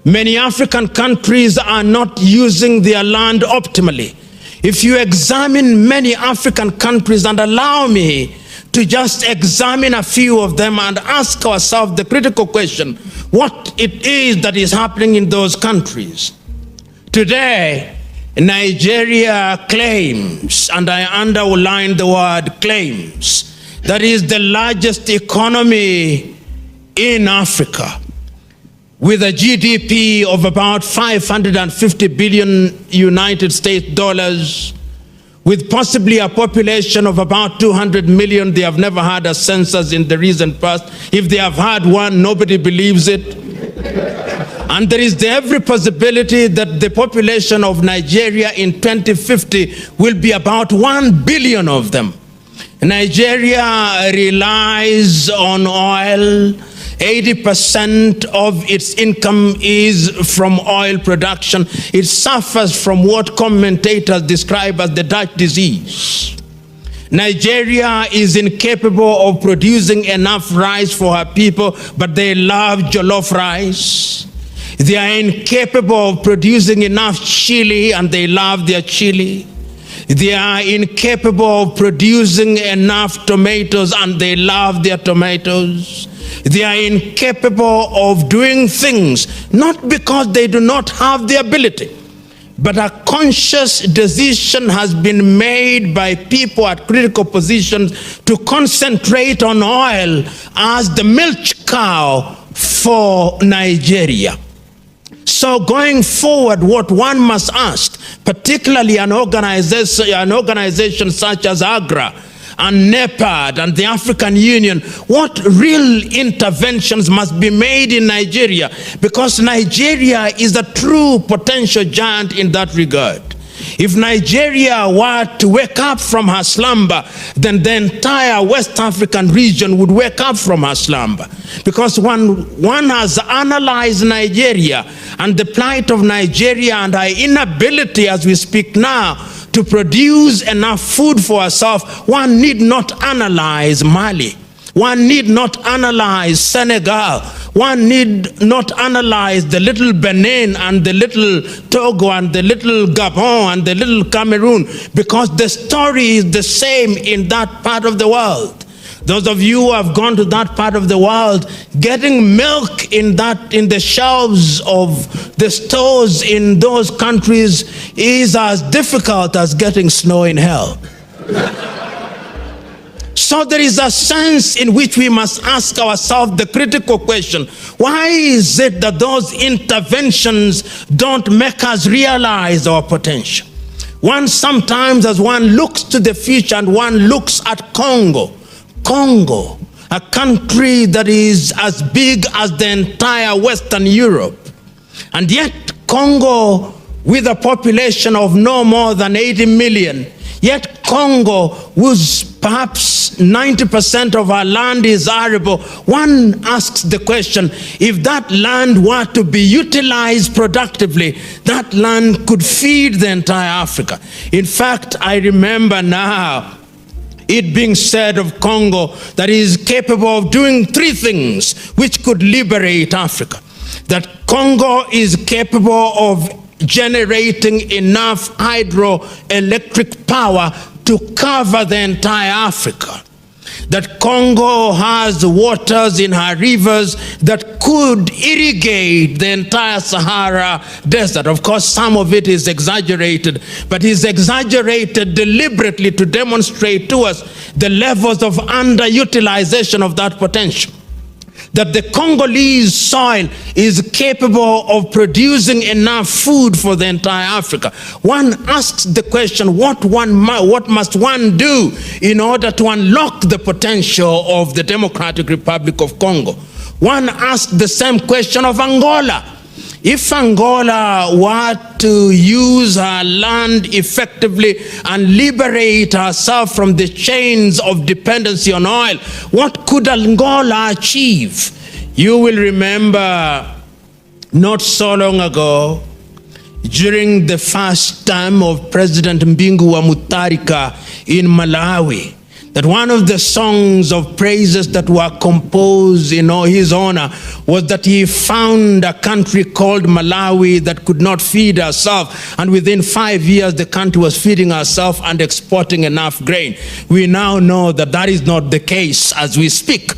Many African countries are not using their land optimally. If you examine many African countries, and allow me to just examine a few of them and ask ourselves the critical question, what it is that is happening in those countries. Today, Nigeria claims, and I underline the word claims, that is the largest economy in Africa, with a GDP of about 550 billion United States dollars, with possibly a population of about 200 million. They have never had a census in the recent past. If they have had one, nobody believes it. And there is every possibility that the population of Nigeria in 2050 will be about 1 billion of them. Nigeria relies on oil. 80% of its income is from oil production. It suffers from what commentators describe as the Dutch disease. Nigeria is incapable of producing enough rice for her people, but they love jollof rice. They are incapable of producing enough chili, and they love their chili. They are incapable of producing enough tomatoes, and they love their tomatoes. They are incapable of doing things, not because they do not have the ability, but a conscious decision has been made by people at critical positions to concentrate on oil as the milk cow for Nigeria. So going forward, what one must ask, particularly an organization such as AGRA and NEPAD and the African Union, what real interventions must be made in Nigeria? Because Nigeria is a true potential giant in that regard. If Nigeria were to wake up from her slumber, then the entire West African region would wake up from her slumber. Because one has analyzed Nigeria and the plight of Nigeria and our inability as we speak now to produce enough food for herself, one need not analyze Mali. One need not analyze Senegal. One need not analyze the little Benin and the little Togo and the little Gabon and the little Cameroon, because the story is the same in that part of the world. Those of you who have gone to that part of the world, getting milk in the shelves of the stores in those countries is as difficult as getting snow in hell. So there is a sense in which we must ask ourselves the critical question, why is it that those interventions don't make us realize our potential? One sometimes, as one looks to the future and one looks at Congo, a country that is as big as the entire Western Europe, and yet Congo, with a population of no more than 80 million, yet Congo, whose perhaps 90% of our land is arable, one asks the question, if that land were to be utilized productively, that land could feed the entire Africa. In fact, I remember now it being said of Congo that it is capable of doing three things which could liberate Africa. That Congo is capable of generating enough hydroelectric power to cover the entire Africa. That Congo has waters in her rivers that could irrigate the entire Sahara Desert. Of course, some of it is exaggerated, but is exaggerated deliberately to demonstrate to us the levels of underutilization of that potential. That the Congolese soil is capable of producing enough food for the entire Africa. One asks the question, what must one do in order to unlock the potential of the Democratic Republic of Congo? One asks the same question of Angola. If Angola were to use her land effectively and liberate herself from the chains of dependency on oil, what could Angola achieve? You will remember not so long ago, during the first term of President Mbingu wa Mutharika in Malawi, that one of the songs of praises that were composed in his honor was that he found a country called Malawi that could not feed herself, and within 5 years the country was feeding herself and exporting enough grain. We now know that that is not the case as we speak.